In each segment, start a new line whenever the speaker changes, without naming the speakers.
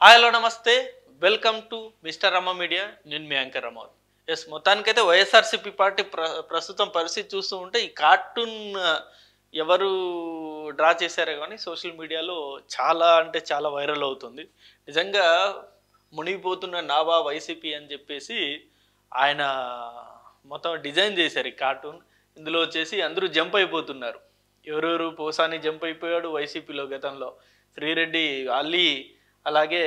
Hello నమస్తే. Welcome to mister Rama media. నేను మీ anchor Rama. Yes, మొత్తానికైతే వైఎస్ఆర్సీపీ పార్టీ ప్రస్తుతం పరిస్థితి చూస్తూ ఉంటే ఈ కార్టూన్ ఎవరు డ్రా చేశారో కానీ సోషల్ మీడియాలో చాలా అంటే చాలా వైరల్ అవుతుంది. నిజంగా మునిగిపోతున్న నావా వైసీపీ అని చెప్పేసి ఆయన మొత్తం డిజైన్ చేశారు ఈ కార్టూన్. ఇందులో వచ్చేసి అందరూ జంప్ అయిపోతున్నారు. ఎవరెవరు పోసాని జంప్ అయిపోయాడు వైసీపీలో గతంలో, శ్రీరెడ్డి అలీ, అలాగే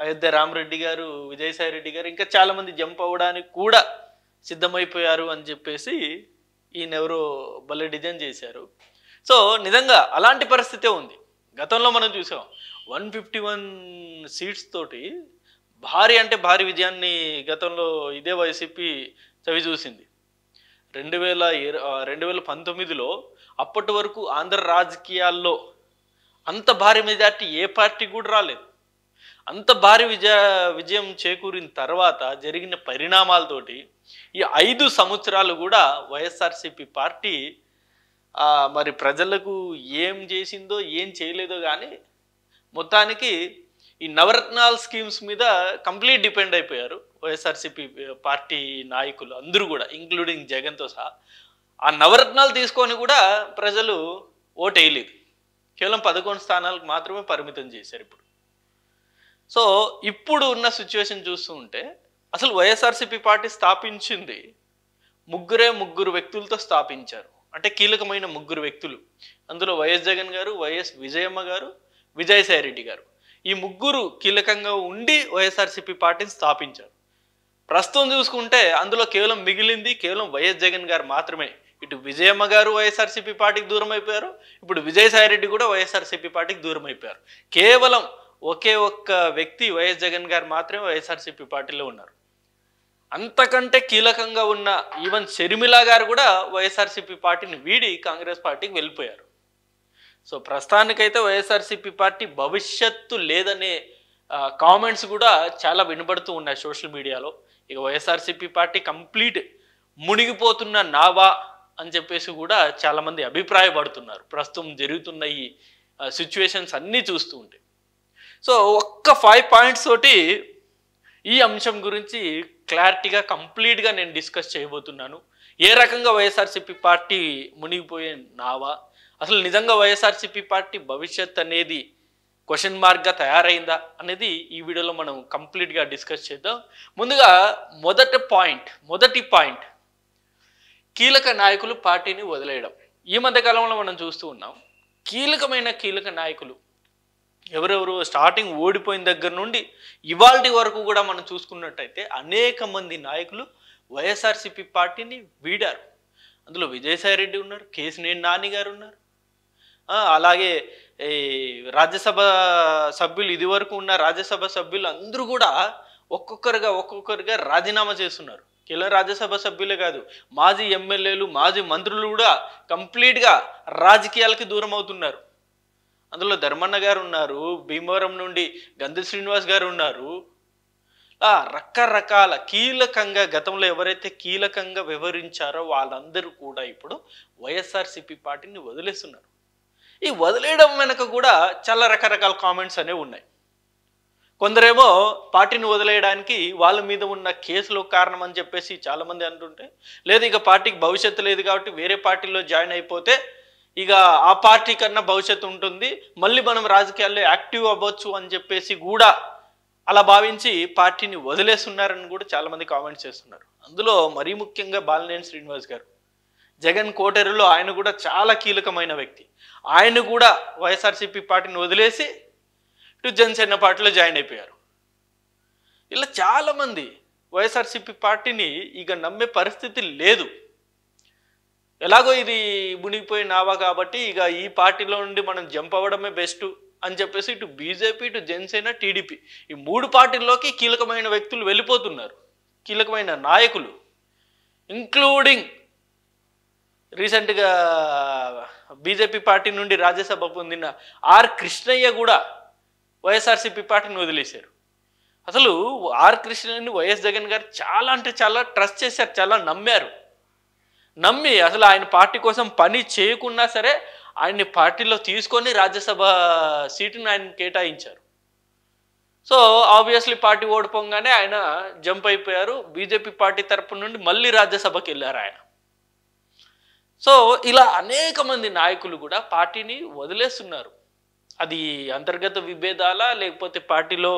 అయోధ్య రామరెడ్డి గారు, విజయసాయి రెడ్డి గారు, ఇంకా చాలామంది జంప్ అవ్వడానికి కూడా సిద్ధమైపోయారు అని చెప్పేసి ఈయనెవరో భలే డిజైన్ చేశారు. సో నిజంగా అలాంటి పరిస్థితే ఉంది. గతంలో మనం చూసాం 151 సీట్స్ తోటి భారీ అంటే భారీ విజయాన్ని గతంలో ఇదే వైసీపీ చవి చూసింది. 2019లో అప్పటి వరకు ఆంధ్ర రాజకీయాల్లో అంత భారీ మెజార్టీ ఏ పార్టీ కూడా రాలేదు. అంత భారీ విజయం చేకూరిన తర్వాత జరిగిన పరిణామాలతోటి ఈ 5 సంవత్సరాలు కూడా వైఎస్ఆర్సీపీ పార్టీ మరి ప్రజలకు ఏం చేసిందో ఏం చేయలేదో కానీ మొత్తానికి ఈ నవరత్నాల స్కీమ్స్ మీద కంప్లీట్ డిపెండ్ అయిపోయారు వైఎస్ఆర్సీపీ పార్టీ నాయకులు అందరూ కూడా, ఇంక్లూడింగ్ జగన్తో సహా. ఆ నవరత్నాలు తీసుకొని కూడా ప్రజలు ఓటు వేయలేదు. కేవలం 11 స్థానాలకు మాత్రమే పరిమితం చేశారు ఇప్పుడు. సో ఇప్పుడు ఉన్న సిచ్యువేషన్ చూస్తూ ఉంటే అసలు వైఎస్ఆర్సీపీ పార్టీ స్థాపించింది ముగ్గురు వ్యక్తులతో స్థాపించారు. అంటే కీలకమైన 3 వ్యక్తులు. అందులో వైఎస్ జగన్ గారు, వైఎస్ విజయమ్మ గారు, విజయసాయి రెడ్డి గారు. ఈ 3 కీలకంగా ఉండి వైఎస్ఆర్సీపీ పార్టీని స్థాపించారు. ప్రస్తుతం చూసుకుంటే అందులో మిగిలింది కేవలం వైఎస్ జగన్ గారు మాత్రమే. ఇటు విజయమ్మ గారు వైఎస్ఆర్సీపీ పార్టీకి దూరం అయిపోయారు, ఇప్పుడు విజయసాయి రెడ్డి కూడా వైఎస్ఆర్సీపీ పార్టీకి దూరం అయిపోయారు. కేవలం ఒకే ఒక్క వ్యక్తి వైఎస్ జగన్ గారు మాత్రమే వైఎస్ఆర్సీపీ పార్టీలో ఉన్నారు. అంతకంటే కీలకంగా ఉన్న ఈవెన్ షర్మిల గారు కూడా వైఎస్ఆర్సీపీ పార్టీని వీడి కాంగ్రెస్ పార్టీకి వెళ్ళిపోయారు. సో ప్రస్తుతానికైతే వైఎస్ఆర్సీపీ పార్టీ భవిష్యత్తు లేదనే కామెంట్స్ కూడా చాలా వినబడుతూ ఉన్నాయి సోషల్ మీడియాలో. ఇక వైఎస్ఆర్సీపీ పార్టీ కంప్లీట్ మునిగిపోతున్న నావా అని చెప్పేసి కూడా చాలామంది అభిప్రాయపడుతున్నారు ప్రస్తుతం జరుగుతున్న ఈ సిచ్యువేషన్స్ అన్నీ చూస్తూ ఉంటే. సో ఒక్క 5 పాయింట్స్ తోటి ఈ అంశం గురించి క్లారిటీగా కంప్లీట్గా నేను డిస్కస్ చేయబోతున్నాను. ఏ రకంగా వైఎస్ఆర్సీపీ పార్టీ మునిగిపోయే నావా, అసలు నిజంగా వైఎస్ఆర్సీపీ పార్టీ భవిష్యత్ అనేది క్వశ్చన్ మార్క్గా తయారైందా అనేది ఈ వీడియోలో మనం కంప్లీట్గా డిస్కస్ చేద్దాం. ముందుగా మొదటి పాయింట్ కీలక నాయకులు పార్టీని వదిలేయడం. ఈ మధ్యకాలంలో మనం చూస్తూ ఉన్నాం కీలక నాయకులు ఎవరెవరు స్టార్టింగ్ ఓడిపోయిన దగ్గర నుండి ఇవాల్టి వరకు కూడా మనం చూసుకున్నట్టయితే అనేక మంది నాయకులు వైఎస్ఆర్సీపీ పార్టీని వీడారు. అందులో విజయసాయి రెడ్డి ఉన్నారు, కేసినేని నాని గారు ఉన్నారు, అలాగే ఈ రాజ్యసభ సభ్యులు ఇదివరకు ఉన్న రాజ్యసభ సభ్యులు అందరూ కూడా ఒక్కొక్కరుగా రాజీనామా చేస్తున్నారు. కేవలం రాజ్యసభ సభ్యులే కాదు, మాజీ ఎమ్మెల్యేలు, మాజీ మంత్రులు కూడా కంప్లీట్గా రాజకీయాలకి దూరం అవుతున్నారు. అందులో ధర్మన్న గారు ఉన్నారు, భీమవరం నుండి గంధి శ్రీనివాస్ గారు ఉన్నారు. రకరకాల కీలకంగా గతంలో ఎవరైతే కీలకంగా వ్యవహరించారో వాళ్ళందరూ కూడా ఇప్పుడు వైఎస్ఆర్సీపీ పార్టీని వదిలేస్తున్నారు. ఈ వదిలేయడం వెనక కూడా చాలా రకరకాల కామెంట్స్ అనేవి ఉన్నాయి. కొందరేమో పార్టీని వదిలేయడానికి వాళ్ళ మీద ఉన్న కేసులో కారణం అని చెప్పేసి చాలామంది అంటుంటే, లేదు ఇక పార్టీకి భవిష్యత్తు లేదు కాబట్టి వేరే పార్టీలో జాయిన్ అయిపోతే ఇక ఆ పార్టీ కన్నా భవిష్యత్తు ఉంటుంది, మళ్ళీ మనం రాజకీయాల్లో యాక్టివ్ అవ్వచ్చు అని చెప్పేసి కూడా అలా భావించి పార్టీని వదిలేస్తున్నారని కూడా చాలామంది కామెంట్స్ చేస్తున్నారు. అందులో మరీ ముఖ్యంగా బాలినేని శ్రీనివాస్ గారు, జగన్ కోటేరులో ఆయన కూడా చాలా కీలకమైన వ్యక్తి. ఆయన కూడా వైఎస్ఆర్సీపీ పార్టీని వదిలేసి ఇటు జనసేన పార్టీలో జాయిన్ అయిపోయారు. ఇలా చాలామంది వైఎస్ఆర్సీపీ పార్టీని ఇక నమ్మే పరిస్థితి లేదు. ఎలాగో ఇది మునిగిపోయి నావా కాబట్టి ఇక ఈ పార్టీలో నుండి మనం జంప్ అవ్వడమే బెస్ట్ అని చెప్పేసి ఇటు బీజేపీ, ఇటు జనసేన, టీడీపీ ఈ 3 పార్టీల్లోకి కీలకమైన వ్యక్తులు వెళ్ళిపోతున్నారు. కీలకమైన నాయకులు ఇంక్లూడింగ్ రీసెంట్గా బీజేపీ పార్టీ నుండి రాజ్యసభ పొందిన ఆర్ కృష్ణయ్య కూడా వైఎస్ఆర్సీపీ పార్టీని వదిలేశారు. అసలు ఆర్ కృష్ణయ్యని వైఎస్ జగన్ గారు చాలా అంటే చాలా ట్రస్ట్ చేశారు, చాలా నమ్మి అసలు ఆయన పార్టీ కోసం పని చేయకున్నా సరే ఆయన్ని పార్టీలో తీసుకొని రాజ్యసభ సీటును ఆయన కేటాయించారు. సో ఆబ్వియస్లీ పార్టీ ఓడిపోగానే ఆయన జంప్ అయిపోయారు. బీజేపీ పార్టీ తరపు నుండి మళ్ళీ రాజ్యసభకి వెళ్ళారు ఆయన. సో ఇలా అనేక మంది నాయకులు కూడా పార్టీని వదిలేస్తున్నారు. అది అంతర్గత విభేదాల, లేకపోతే పార్టీలో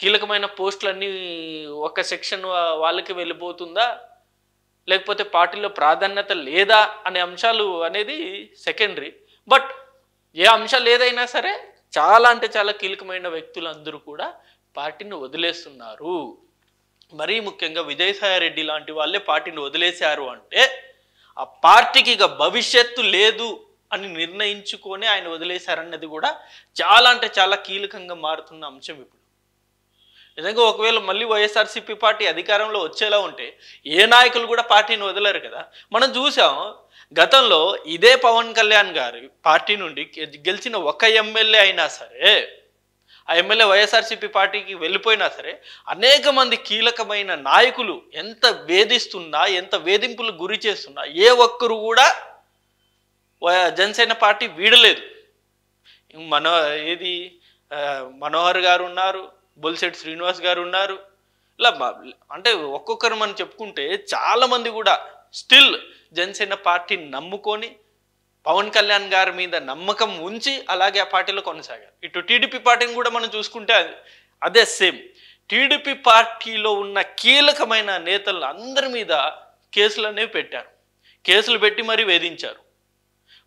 కీలకమైన పోస్టులన్నీ ఒక సెక్షన్ వాళ్ళకి వెళ్ళిపోతుందా, లేకపోతే పార్టీలో ప్రాధాన్యత లేదా అనే అంశాలు అనేది సెకండరీ. బట్ ఏ అంశాలు ఏదైనా సరే చాలా అంటే చాలా కీలకమైన వ్యక్తులందరూ కూడా పార్టీని వదిలేస్తున్నారు. మరీ ముఖ్యంగా విజయసాయి రెడ్డి లాంటి వాళ్ళే పార్టీని వదిలేశారు అంటే ఆ పార్టీకి ఇక భవిష్యత్తు లేదు అని నిర్ణయించుకొని ఆయన వదిలేశారన్నది కూడా చాలా అంటే చాలా కీలకంగా మారుతున్న అంశం. ఇప్పుడు నిజంగా ఒకవేళ మళ్ళీ వైఎస్ఆర్సీపీ పార్టీ అధికారంలో వచ్చేలా ఉంటే ఏ నాయకులు కూడా పార్టీని వదలరు కదా. మనం చూసాం గతంలో ఇదే పవన్ కళ్యాణ్ గారి పార్టీ నుండి గెలిచిన ఒక ఎమ్మెల్యే అయినా సరే, ఆ ఎమ్మెల్యే వైఎస్ఆర్సీపీ పార్టీకి వెళ్ళిపోయినా సరే, అనేక మంది కీలకమైన నాయకులు ఎంత వేధిస్తున్నా, ఎంత వేధింపులు గురి చేస్తున్నా ఏ ఒక్కరు కూడా జనసేన పార్టీ వీడలేదు. మనోహర్ గారు ఉన్నారు, బొలిశెట్టి శ్రీనివాస్ గారు ఉన్నారు. ఇలా అంటే ఒక్కొక్కరు మనం చెప్పుకుంటే చాలామంది కూడా స్టిల్ జనసేన పార్టీని నమ్ముకొని పవన్ కళ్యాణ్ గారి మీద నమ్మకం ఉంచి అలాగే ఆ పార్టీలో కొనసాగారు. ఇటు టీడీపీ పార్టీని కూడా మనం చూసుకుంటే అదే సేమ్. టీడీపీ పార్టీలో ఉన్న కీలకమైన నేతలు అందరి మీద కేసులు అనేవి పెట్టారు. కేసులు పెట్టి మరీ వేధించారు.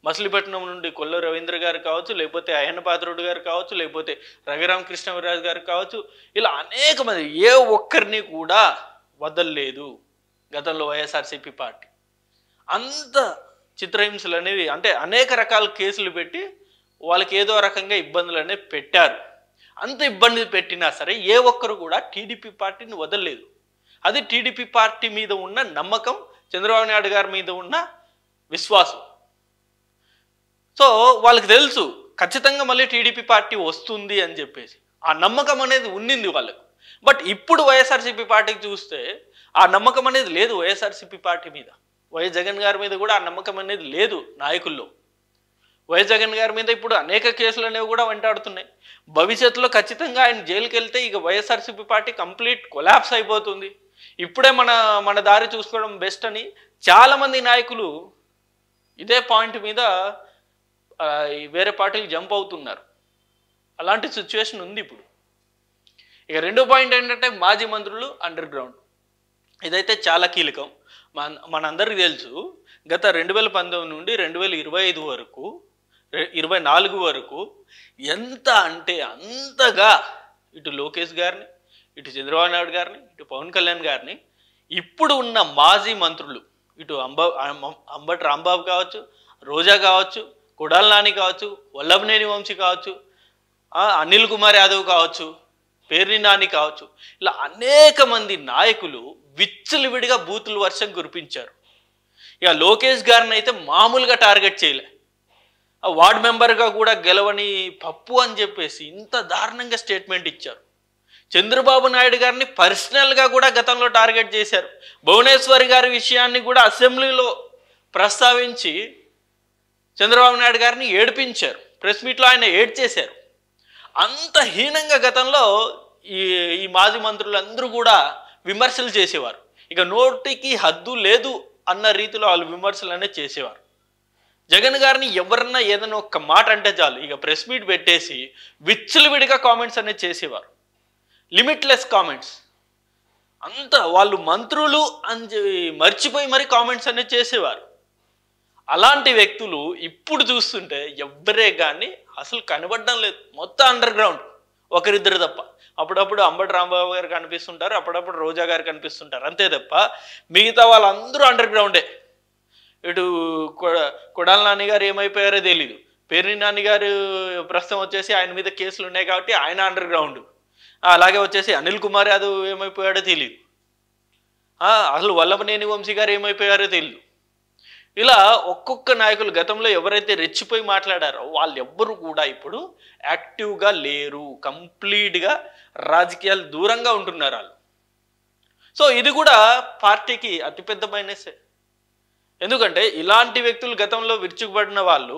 మచిలీపట్నం నుండి కొల్ల రవీంద్ర గారు కావచ్చు, లేకపోతే అయ్యన్న పాత్రుడు గారు కావచ్చు, లేకపోతే రఘురామకృష్ణరాజు గారు కావచ్చు, ఇలా అనేక మంది ఏ ఒక్కరిని కూడా వదలలేదు గతంలో వైఎస్ఆర్సీపీ పార్టీ. అంత చిత్రహింసలు అనేవి అంటే అనేక రకాల కేసులు పెట్టి వాళ్ళకి ఏదో రకంగా ఇబ్బందులు అనేవి పెట్టారు. అంత ఇబ్బంది పెట్టినా సరే ఏ ఒక్కరు కూడా టీడీపీ పార్టీని వదలలేదు. అది టీడీపీ పార్టీ మీద ఉన్న నమ్మకం, చంద్రబాబు నాయుడు గారి మీద ఉన్న విశ్వాసం. సో వాళ్ళకి తెలుసు ఖచ్చితంగా మళ్ళీ టీడీపీ పార్టీ వస్తుంది అని చెప్పేసి ఆ నమ్మకం అనేది ఉండింది వాళ్ళకు. బట్ ఇప్పుడు వైఎస్ఆర్సీపీ పార్టీకి చూస్తే ఆ నమ్మకం అనేది లేదు. వైఎస్ఆర్సీపీ పార్టీ మీద, వైఎస్ జగన్ గారి మీద కూడా ఆ నమ్మకం అనేది లేదు నాయకుల్లో. వైఎస్ జగన్ గారి మీద ఇప్పుడు అనేక కేసులు అనేవి కూడా వెంటాడుతున్నాయి. భవిష్యత్తులో ఖచ్చితంగా ఆయన జైలుకి వెళ్తే ఇక వైఎస్ఆర్సీపీ పార్టీ కంప్లీట్ కొలాప్స్ అయిపోతుంది. ఇప్పుడే మన దారి చూసుకోవడం బెస్ట్ అని చాలామంది నాయకులు ఇదే పాయింట్ మీద వేరే పార్టీలు జంప్ అవుతున్నారు. అలాంటి సిచ్యువేషన్ ఉంది ఇప్పుడు. ఇక రెండో పాయింట్ ఏంటంటే మాజీ మంత్రులు అండర్ గ్రౌండ్. ఇదైతే చాలా కీలకం. మనందరికీ తెలుసు గత 2019 నుండి 2025 వరకు 24 వరకు ఎంత అంటే అంతగా ఇటు లోకేష్ గారిని, ఇటు చంద్రబాబు నాయుడు గారిని, ఇటు పవన్ కళ్యాణ్ గారిని ఇప్పుడు ఉన్న మాజీ మంత్రులు, ఇటు అంబటి రాంబాబు కావచ్చు, రోజా కావచ్చు, కొడాల నాని కావచ్చు, వల్లభనేని వంశీ కావచ్చు, అనిల్ కుమార్ యాదవ్ కావచ్చు, పేర్ని నాని కావచ్చు, ఇలా అనేక మంది నాయకులు విచ్చలవిడిగా బూతులు వర్షం కురిపించారు. ఇక లోకేష్ గారిని అయితే మామూలుగా టార్గెట్ చేయలే. ఆ వార్డ్ మెంబర్గా కూడా గెలవని పప్పు అని చెప్పేసి ఇంత దారుణంగా స్టేట్మెంట్ ఇచ్చారు. చంద్రబాబు నాయుడు గారిని పర్సనల్గా కూడా గతంలో టార్గెట్ చేశారు. భువనేశ్వరి గారి విషయాన్ని కూడా అసెంబ్లీలో ప్రస్తావించి చంద్రబాబు నాయుడు గారిని ఏడిపించారు. ప్రెస్ మీట్లో ఆయన ఏడ్చేశారు. అంత హీనంగా గతంలో ఈ మాజీ మంత్రులందరూ కూడా విమర్శలు చేసేవారు. ఇక నోటికి హద్దు లేదు అన్న రీతిలో వాళ్ళు విమర్శలు అనేది చేసేవారు. జగన్ గారిని ఎవరన్నా ఏదైనా ఒక్క మాట అంటే చాలు ఇక ప్రెస్ మీట్ పెట్టేసి విచ్చలవిడిగా కామెంట్స్ అనేది చేసేవారు. Limitless comments. అంత వాళ్ళు మంత్రులు అని మర్చిపోయి మరి కామెంట్స్ అనేది చేసేవారు. అలాంటి వ్యక్తులు ఇప్పుడు చూస్తుంటే ఎవ్వరే కానీ అసలు కనబడడం లేదు. మొత్తం అండర్ గ్రౌండ్, ఒకరిద్దరు తప్ప. అప్పుడప్పుడు అంబటి రాంబాబు గారు కనిపిస్తుంటారు, అప్పుడప్పుడు రోజా గారు కనిపిస్తుంటారు, అంతే తప్ప మిగతా వాళ్ళందరూ అండర్ గ్రౌండే. ఇటు కొడాల నాని గారు ఏమైపోయారో తెలీదు. పేర్ని నాని గారు ప్రస్తుతం వచ్చేసి ఆయన మీద కేసులు ఉన్నాయి కాబట్టి ఆయన అండర్ గ్రౌండ్. అలాగే వచ్చేసి అనిల్ కుమార్ యాదవ్ ఏమైపోయాడో తెలియదు. అసలు వల్లభనేని వంశీ గారు ఏమైపోయారో తెలియదు. ఇలా ఒక్కొక్క నాయకులు గతంలో ఎవరైతే రెచ్చిపోయి మాట్లాడారో వాళ్ళు ఎవ్వరు కూడా ఇప్పుడు యాక్టివ్గా లేరు. కంప్లీట్గా రాజకీయాలు దూరంగా ఉంటున్నారు వాళ్ళు. సో ఇది కూడా పార్టీకి అతిపెద్ద మైనసే. ఎందుకంటే ఇలాంటి వ్యక్తులు గతంలో విరుచుకుపడిన వాళ్ళు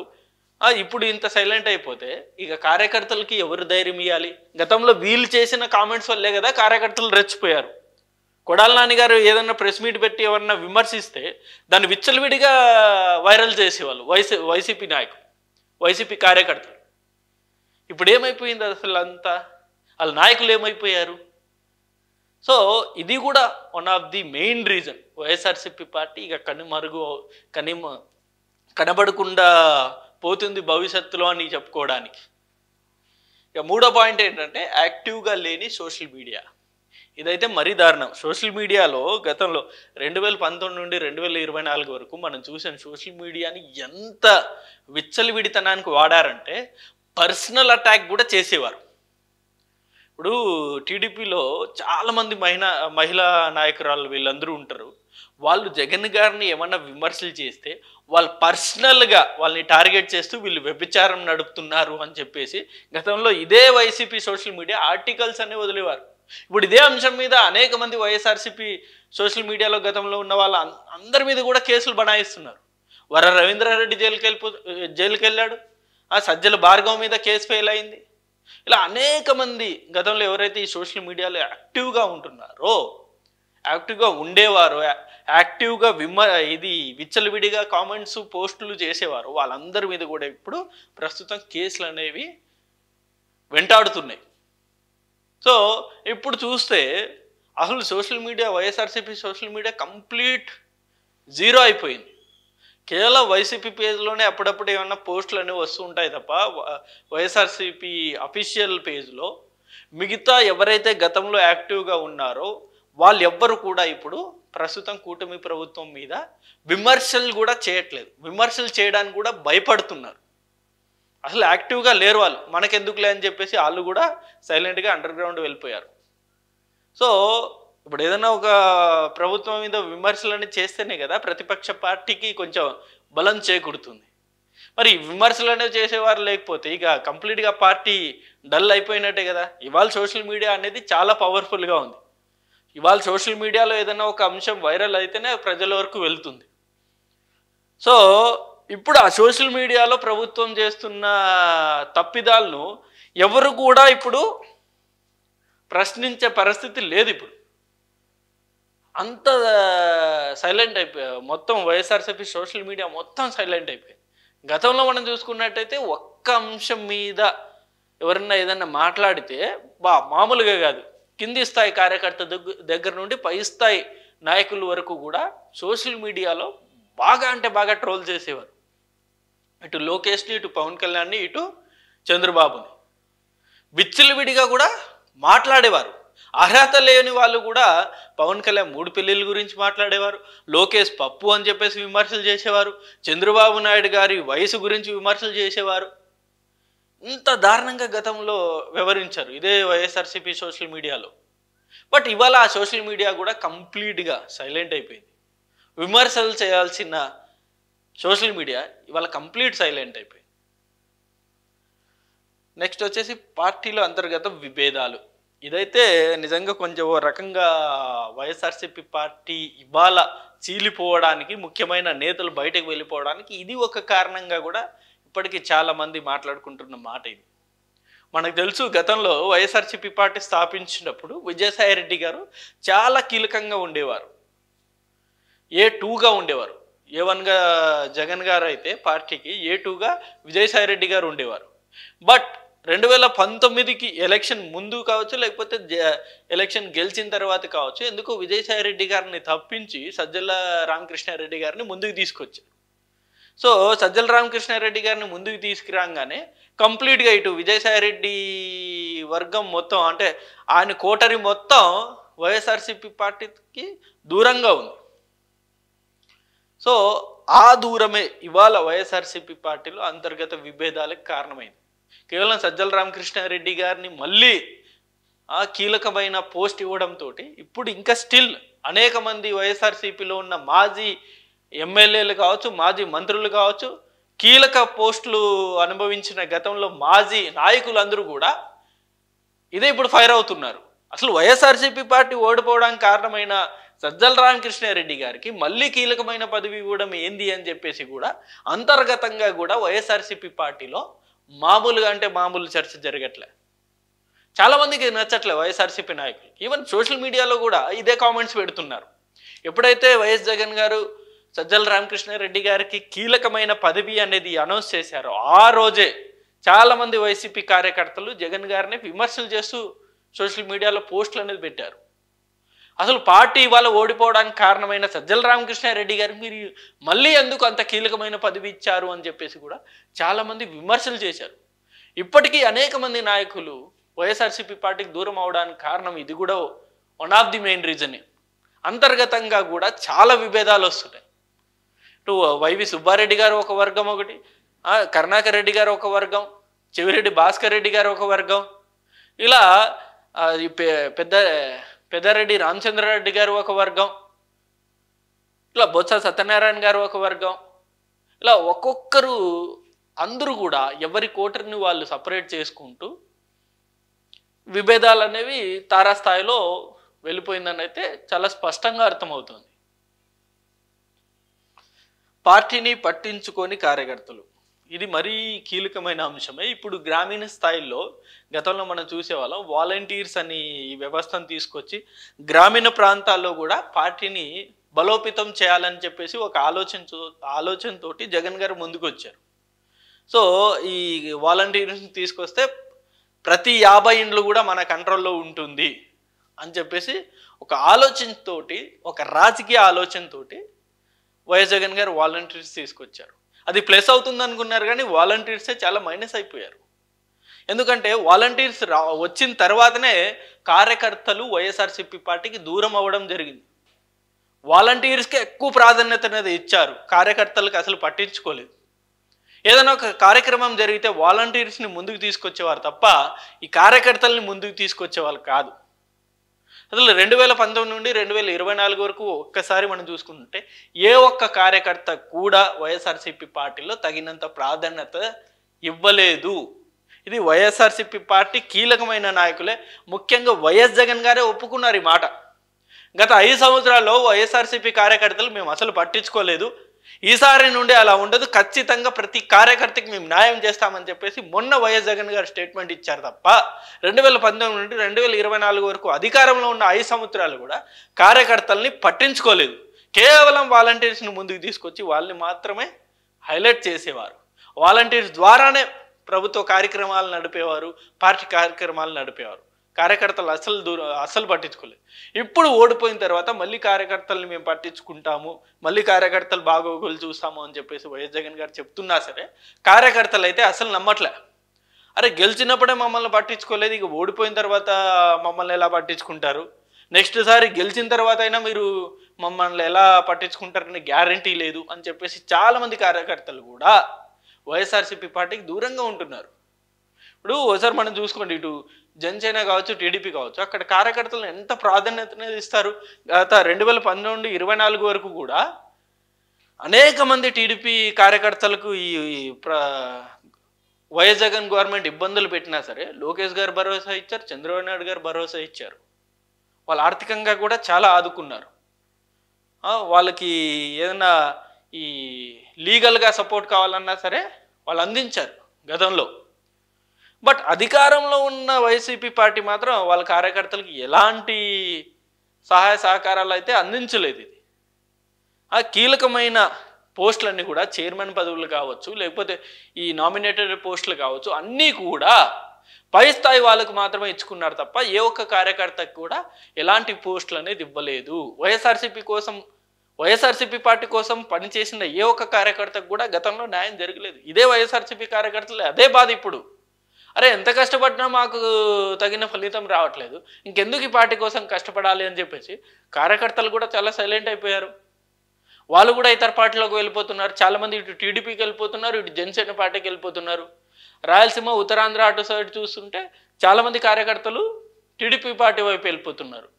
ఇప్పుడు ఇంత సైలెంట్ అయిపోతే ఇక కార్యకర్తలకి ఎవరు ధైర్యం ఇవ్వాలి? గతంలో వీళ్ళు చేసిన కామెంట్స్ వల్లే కదా కార్యకర్తలు రెచ్చిపోయారు. కొడాల నాని గారు ఏదన్నా ప్రెస్ మీట్ పెట్టి ఎవరన్నా విమర్శిస్తే దాన్ని విచ్చలవిడిగా వైరల్ చేసేవాళ్ళు వైసీపీ నాయకులు, వైసీపీ కార్యకర్తలు. ఇప్పుడు ఏమైపోయింది అసలు అంతా? వాళ్ళ నాయకులు ఏమైపోయారు? సో ఇది కూడా one of the main reason YSRCP party ఇక కనబడకుండా పోతుంది భవిష్యత్తులో అని చెప్పుకోవడానికి. ఇక మూడో పాయింట్ ఏంటంటే యాక్టివ్గా లేని సోషల్ మీడియా. ఇదైతే మరీ దారుణం. సోషల్ మీడియాలో గతంలో 2019 నుండి 2024 వరకు మనం చూసిన సోషల్ మీడియాని ఎంత విచ్చలవిడితనానికి వాడారంటే పర్సనల్ అటాక్ కూడా చేసేవారు. ఇప్పుడు టీడీపీలో చాలామంది మహిళా నాయకురాలు వీళ్ళందరూ ఉంటారు. వాళ్ళు జగన్ గారిని ఏమన్నా విమర్శలు చేస్తే వాళ్ళు పర్సనల్గా వాళ్ళని టార్గెట్ చేస్తూ వీళ్ళు వ్యభిచారం నడుపుతున్నారు అని చెప్పేసి గతంలో ఇదే వైసీపీ సోషల్ మీడియా ఆర్టికల్స్ అనే వదిలేవారు. ఇప్పుడు ఇదే అంశం మీద అనేక మంది వైఎస్ఆర్సీపీ సోషల్ మీడియాలో గతంలో ఉన్న వాళ్ళ అందరి మీద కూడా కేసులు బనాయిస్తున్నారు. వర రవీంద్రారెడ్డి జైలుకి వెళ్ళాడు. సజ్జల భార్గవ్ మీద కేసు ఫెయిల్ అయింది. ఇలా అనేక మంది గతంలో ఎవరైతే ఈ సోషల్ మీడియాలో యాక్టివ్గా ఉంటున్నారో, యాక్టివ్గా ఉండేవారో, యాక్టివ్గా విచ్చలవిడిగా కామెంట్స్ పోస్టులు చేసేవారు వాళ్ళందరి మీద కూడా ఇప్పుడు ప్రస్తుతం కేసులు అనేవి వెంటాడుతున్నాయి. సో ఇప్పుడు చూస్తే అసలు social media, YSRCP social media complete zero అయిపోయింది. కేవలం వైసీపీ పేజ్లోనే అప్పుడప్పుడు ఏమన్నా పోస్టులు అనేవి వస్తూ ఉంటాయి తప్ప వైఎస్ఆర్సీపీ అఫీషియల్ పేజ్లో మిగతా ఎవరైతే గతంలో యాక్టివ్గా ఉన్నారో వాళ్ళు ఎవ్వరు కూడా ఇప్పుడు ప్రస్తుతం కూటమి ప్రభుత్వం మీద విమర్శలు కూడా చేయట్లేదు. విమర్శలు చేయడానికి కూడా భయపడుతున్నారు. అసలు యాక్టివ్గా లేరు వాళ్ళు. మనకెందుకులే అని చెప్పేసి వాళ్ళు కూడా సైలెంట్గా అండర్ గ్రౌండ్ వెళ్ళిపోయారు. సో ఇప్పుడు ఏదైనా ఒక ప్రభుత్వం మీద విమర్శలని చేస్తేనే కదా ప్రతిపక్ష పార్టీకి కొంచెం బలం చేకూరుతుంది. మరి విమర్శలు అనేవి చేసేవారు లేకపోతే ఇక కంప్లీట్గా పార్టీ డల్ అయిపోయినట్టే కదా. ఇవాళ సోషల్ మీడియా అనేది చాలా పవర్ఫుల్గా ఉంది. ఇవాళ సోషల్ మీడియాలో ఏదైనా ఒక అంశం వైరల్ అయితేనే ప్రజల వరకు వెళ్తుంది. సో ఇప్పుడు ఆ సోషల్ మీడియాలో ప్రభుత్వం చేస్తున్న తప్పిదాలను ఎవరు కూడా ఇప్పుడు ప్రశ్నించే పరిస్థితి లేదు. ఇప్పుడు అంత సైలెంట్ అయిపోయాయి. మొత్తం వైఎస్ఆర్సీపీ సోషల్ మీడియా మొత్తం సైలెంట్ అయిపోయింది. గతంలో మనం చూసుకున్నట్టయితే ఒక్క అంశం మీద ఎవరన్నా ఏదన్నా మాట్లాడితే మామూలుగా కాదు, కింది స్థాయి కార్యకర్త దగ్గర నుండి పై స్థాయి నాయకుల వరకు కూడా సోషల్ మీడియాలో బాగా అంటే బాగా ట్రోల్ చేసేవారు. ఇటు లోకేష్ని, ఇటు పవన్ కళ్యాణ్ని, ఇటు చంద్రబాబుని విచ్చలవిడిగా కూడా మాట్లాడేవారు. అర్హత లేని వాళ్ళు కూడా పవన్ కళ్యాణ్ 3 పెళ్ళిళ్ళ గురించి మాట్లాడేవారు, లోకేష్ పప్పు అని చెప్పేసి విమర్శలు చేసేవారు, చంద్రబాబు నాయుడు గారి వయసు గురించి విమర్శలు చేసేవారు. ఇంత దారుణంగా గతంలో వ్యవహరించారు ఇదే వైఎస్ఆర్సీపీ సోషల్ మీడియాలో. బట్ ఇవాళ ఆ సోషల్ మీడియా కూడా కంప్లీట్గా సైలెంట్ అయిపోయింది. విమర్శలు చేయాల్సిన సోషల్ మీడియా ఇవాళ కంప్లీట్ సైలెంట్ అయిపోయింది. నెక్స్ట్ వచ్చేసి పార్టీలో అంతర్గత విభేదాలు. ఇదైతే నిజంగా కొంచెం ఓ రకంగా వైఎస్ఆర్సీపీ పార్టీ ఇవాళ చీలిపోవడానికి, ముఖ్యమైన నేతలు బయటకు వెళ్ళిపోవడానికి ఇది ఒక కారణంగా కూడా ఇప్పటికీ చాలామంది మాట్లాడుకుంటున్న మాట ఇది. మనకు తెలుసు గతంలో వైఎస్ఆర్సీపీ పార్టీ స్థాపించినప్పుడు విజయసాయిరెడ్డి గారు చాలా కీలకంగా ఉండేవారు. A2గా ఉండేవారు. A1గా జగన్ గారు అయితే పార్టీకి A2గా విజయసాయిరెడ్డి గారు ఉండేవారు. బట్ 2019కి ఎలక్షన్ ముందు కావచ్చు, లేకపోతే ఎలక్షన్ గెలిచిన తర్వాత కావచ్చు, ఎందుకు విజయసాయిరెడ్డి గారిని తప్పించి సజ్జల రామకృష్ణారెడ్డి గారిని ముందుకు తీసుకొచ్చారు. సో సజ్జల రామకృష్ణారెడ్డి గారిని ముందుకు తీసుకురాగానే కంప్లీట్గా ఇటు విజయసాయిరెడ్డి వర్గం మొత్తం, అంటే ఆయన కోటరి మొత్తం వైఎస్ఆర్సీపీ పార్టీకి దూరంగా ఉంది. సో ఆ దూరమే ఇవాళ వైఎస్ఆర్సీపీ పార్టీలో అంతర్గత విభేదాలకు కారణమైంది. కేవలం సజ్జల రామకృష్ణారెడ్డి గారిని మళ్ళీ ఆ కీలకమైన పోస్ట్ ఇవ్వడంతో ఇప్పుడు ఇంకా స్టిల్ అనేక మంది వైఎస్ఆర్సీపీలో ఉన్న మాజీ ఎమ్మెల్యేలు కావచ్చు, మాజీ మంత్రులు కావచ్చు, కీలక పోస్టులు అనుభవించిన గతంలో మాజీ నాయకులందరూ కూడా ఇదే ఇప్పుడు ఫైర్ అవుతున్నారు. అసలు వైఎస్ఆర్సీపీ పార్టీ ఓడిపోవడానికి కారణమైన సజ్జల రామకృష్ణారెడ్డి గారికి మళ్ళీ కీలకమైన పదవి ఇవ్వడం ఏంది అని చెప్పేసి కూడా అంతర్గతంగా కూడా వైఎస్ఆర్సీపీ పార్టీలో మామూలుగా అంటే మామూలు చర్చ జరగట్లే. చాలా మందికి నచ్చట్లే వైఎస్ఆర్సీపీ నాయకులు. ఈవెన్ సోషల్ మీడియాలో కూడా ఇదే కామెంట్స్ పెడుతున్నారు. ఎప్పుడైతే వైఎస్ జగన్ గారు సజ్జల రామకృష్ణారెడ్డి గారికి కీలకమైన పదవి అనేది అనౌన్స్ చేశారో ఆ రోజే చాలా మంది వైసీపీ కార్యకర్తలు జగన్ గారిని విమర్శలు చేస్తూ సోషల్ మీడియాలో పోస్టులు అనేది పెట్టారు. అసలు పార్టీ ఇవాళ ఓడిపోవడానికి కారణమైన సజ్జల రామకృష్ణారెడ్డి గారికి మీరు మళ్ళీ ఎందుకు అంత కీలకమైన పదవి ఇచ్చారు అని చెప్పేసి కూడా చాలామంది విమర్శలు చేశారు. ఇప్పటికీ అనేక మంది నాయకులు వైఎస్ఆర్సీపీ పార్టీకి దూరం అవడానికి కారణం ఇది కూడా one of the main reason. అంతర్గతంగా కూడా చాలా విభేదాలు వస్తున్నాయి. ఇటు వైవి సుబ్బారెడ్డి గారు ఒక వర్గం, ఒకటి కరుణాకర్ రెడ్డి గారు ఒక వర్గం, చెవిరెడ్డి భాస్కర్ రెడ్డి గారు ఒక వర్గం, ఇలా పెద్దారెడ్డి రామచంద్రారెడ్డి గారు ఒక వర్గం, ఇలా బొత్స సత్యనారాయణ గారు ఒక వర్గం, ఇలా ఒక్కొక్కరు అందరూ కూడా ఎవరి కోటరిని వాళ్ళు సపరేట్ చేసుకుంటూ విభేదాలు అనేవి తారాస్థాయిలో వెళ్ళిపోయిందని అయితే చాలా స్పష్టంగా అర్థమవుతుంది. పార్టీని పట్టించుకొని కార్యకర్తలు, ఇది మరీ కీలకమైన అంశమే. ఇప్పుడు గ్రామీణ స్థాయిలో గతంలో మనం చూసేవాళ్ళం వాలంటీర్స్ అని ఈ వ్యవస్థను తీసుకొచ్చి గ్రామీణ ప్రాంతాల్లో కూడా పార్టీని బలోపేతం చేయాలని చెప్పేసి ఒక ఆలోచనతోటి జగన్ గారు ముందుకు వచ్చారు. సో ఈ వాలంటీర్స్ని తీసుకొస్తే ప్రతి 50 ఇండ్లు కూడా మన కంట్రోల్లో ఉంటుంది అని చెప్పేసి ఒక ఆలోచనతోటి, ఒక రాజకీయ ఆలోచనతోటి వైఎస్ జగన్ గారు వాలంటీర్స్ తీసుకొచ్చారు. అది ప్లస్ అవుతుంది అనుకున్నారు కానీ వాలంటీర్సే చాలా మైనస్ అయిపోయారు. ఎందుకంటే వాలంటీర్స్ వచ్చిన తర్వాతనే కార్యకర్తలు వైఎస్ఆర్సీపీ పార్టీకి దూరం అవ్వడం జరిగింది. వాలంటీర్స్కి ఎక్కువ ప్రాధాన్యత అనేది ఇచ్చారు, కార్యకర్తలకు అసలు పట్టించుకోలేదు. ఏదైనా ఒక కార్యక్రమం జరిగితే వాలంటీర్స్ని ముందుకు తీసుకొచ్చేవారు తప్ప ఈ కార్యకర్తల్ని ముందుకు తీసుకొచ్చేవాళ్ళు కాదు. అసలు 2019 నుండి 2024 వరకు ఒక్కసారి మనం చూసుకుంటే ఏ ఒక్క కార్యకర్త కూడా వైఎస్ఆర్సీపీ పార్టీలో తగినంత ప్రాధాన్యత ఇవ్వలేదు. ఇది వైఎస్ఆర్సీపీ పార్టీ కీలకమైన నాయకులే, ముఖ్యంగా వైఎస్ జగన్ గారే ఒప్పుకున్నారు ఈ మాట. గత 5 సంవత్సరాల్లో వైఎస్ఆర్సీపీ కార్యకర్తలు మేము అసలు పట్టించుకోలేదు, ఈసారి నుండి అలా ఉండదు, ఖచ్చితంగా ప్రతి కార్యకర్తకి మేము న్యాయం చేస్తామని చెప్పేసి మొన్న వైఎస్ జగన్ గారు స్టేట్మెంట్ ఇచ్చారు తప్ప 2019 నుండి 2024 వరకు అధికారంలో ఉన్న 5 సంవత్సరాలు కూడా కార్యకర్తల్ని పట్టించుకోలేదు. కేవలం వాలంటీర్స్ని ముందుకు తీసుకొచ్చి వాళ్ళని మాత్రమే హైలైట్ చేసేవారు. వాలంటీర్స్ ద్వారానే ప్రభుత్వ కార్యక్రమాలు నడిపేవారు, పార్టీ కార్యక్రమాలు నడిపేవారు. కార్యకర్తలు అసలు పట్టించుకోలేదు. ఇప్పుడు ఓడిపోయిన తర్వాత మళ్ళీ కార్యకర్తల్ని మేము పట్టించుకుంటాము, మళ్ళీ కార్యకర్తలు బాగోగులు చూస్తాము అని చెప్పేసి వైఎస్ జగన్ గారు చెప్తున్నా సరే కార్యకర్తలు అయితే అసలు నమ్మట్లే. అరే గెలిచినప్పుడే మమ్మల్ని పట్టించుకోలేదు, ఇక ఓడిపోయిన తర్వాత మమ్మల్ని ఎలా పట్టించుకుంటారు, నెక్స్ట్ సారి గెలిచిన తర్వాత అయినా మీరు మమ్మల్ని ఎలా పట్టించుకుంటారని గ్యారంటీ లేదు అని చెప్పేసి చాలామంది కార్యకర్తలు కూడా వైఎస్ఆర్సీపీ పార్టీకి దూరంగా ఉంటున్నారు. ఇప్పుడు ఒకసారి మనం చూసుకోండి, ఇటు జనసేన కావచ్చు, టీడీపీ కావచ్చు, అక్కడ కార్యకర్తలను ఎంత ప్రాధాన్యత అనేది ఇస్తారు. గత 2019-24 వరకు కూడా అనేక మంది టీడీపీ కార్యకర్తలకు ఈ వైఎస్ జగన్ గవర్నమెంట్ ఇబ్బందులు పెట్టినా సరే లోకేష్ గారు భరోసా ఇచ్చారు, చంద్రబాబు నాయుడు గారు భరోసా ఇచ్చారు. వాళ్ళు ఆర్థికంగా కూడా చాలా ఆదుకున్నారు. వాళ్ళకి ఏదైనా ఈ లీగల్గా సపోర్ట్ కావాలన్నా సరే వాళ్ళు అందించారు గతంలో. బట్ అధికారంలో ఉన్న వైసీపీ పార్టీ మాత్రం వాళ్ళ కార్యకర్తలకు ఎలాంటి సహాయ సహకారాలు అయితే అందించలేదు. ఇది కీలకమైన పోస్టులన్నీ కూడా చైర్మన్ పదవులు కావచ్చు, లేకపోతే ఈ నామినేటెడ్ పోస్టులు కావచ్చు, అన్నీ కూడా పై స్థాయి వాళ్ళకు మాత్రమే ఇచ్చుకున్నారు తప్ప ఏ ఒక్క కార్యకర్తకు కూడా ఎలాంటి పోస్టులు అనేది ఇవ్వలేదు. వైఎస్ఆర్సీపీ పార్టీ కోసం పనిచేసిన ఏ ఒక్క కార్యకర్తకు కూడా గతంలో న్యాయం జరగలేదు. ఇదే వైఎస్ఆర్సీపీ కార్యకర్తలు అదే బాధ ఇప్పుడు. అరే ఎంత కష్టపడినా మాకు తగిన ఫలితం రావట్లేదు, ఇంకెందుకు ఈ పార్టీ కోసం కష్టపడాలి అని చెప్పేసి కార్యకర్తలు కూడా చాలా సైలెంట్ అయిపోయారు. వాళ్ళు కూడా ఇతర పార్టీలోకి వెళ్ళిపోతున్నారు. చాలామంది ఇటు టీడీపీకి వెళ్ళిపోతున్నారు, ఇటు జనసేన పార్టీకి వెళ్ళిపోతున్నారు. రాయలసీమ, ఉత్తరాంధ్ర అటు సైడ్ చూస్తుంటే చాలామంది కార్యకర్తలు టీడీపీ పార్టీ వైపు వెళ్ళిపోతున్నారు.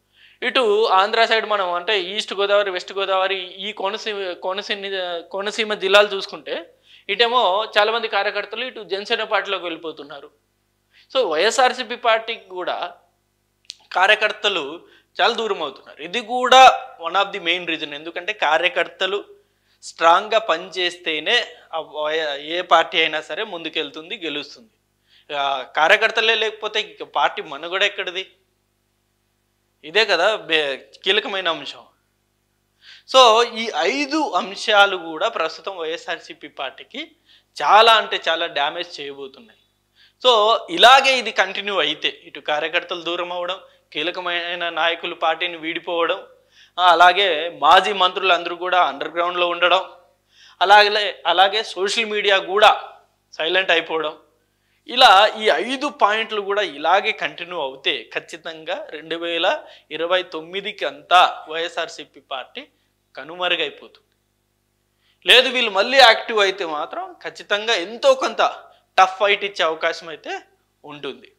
ఇటు ఆంధ్ర సైడ్ మనం అంటే ఈస్ట్ గోదావరి, వెస్ట్ గోదావరి, ఈ కోనసీమ జిల్లాలు చూసుకుంటే ఇటేమో చాలామంది కార్యకర్తలు ఇటు జనసేన పార్టీలోకి వెళ్ళిపోతున్నారు. సో వైఎస్ఆర్సీపీ పార్టీకి కూడా కార్యకర్తలు చాలా దూరం అవుతున్నారు. ఇది కూడా one of the main reason. ఎందుకంటే కార్యకర్తలు స్ట్రాంగ్గా పనిచేస్తేనే ఏ పార్టీ అయినా సరే ముందుకెళ్తుంది, గెలుస్తుంది. కార్యకర్తలే లేకపోతే ఇక పార్టీ మనుగడ ఎక్కడిది? ఇదే కదా కీలకమైన అంశం. సో ఈ 5 అంశాలు కూడా ప్రస్తుతం వైఎస్ఆర్సీపీ పార్టీకి చాలా అంటే చాలా డ్యామేజ్ చేయబోతున్నాయి. సో ఇలాగే ఇది కంటిన్యూ అయితే ఇటు కార్యకర్తలు దూరం అవ్వడం, కీలకమైన నాయకులు పార్టీని వీడిపోవడం, అలాగే మాజీ మంత్రులు అందరూ కూడా అండర్ గ్రౌండ్లో ఉండడం, అలాగే సోషల్ మీడియా కూడా సైలెంట్ అయిపోవడం, ఇలా ఈ 5 పాయింట్లు కూడా ఇలాగే కంటిన్యూ అవుతే ఖచ్చితంగా 2029కి అంతా వైఎస్ఆర్సీపీ పార్టీ కనుమరుగైపోతుంది. లేదు వీళ్ళు మళ్ళీ యాక్టివ్ అయితే మాత్రం ఖచ్చితంగా ఎంతో కొంత టఫ్ ఫైట్ ఇచ్చే అవకాశం అయితే ఉంటుంది.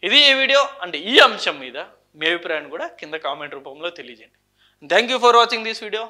ఇది ఈ వీడియో అంటే ఈ అంశం మీద మీ అభిప్రాయాన్ని కూడా కింద కామెంట్ రూపంలో తెలియజేయండి. Thank you for watching this video.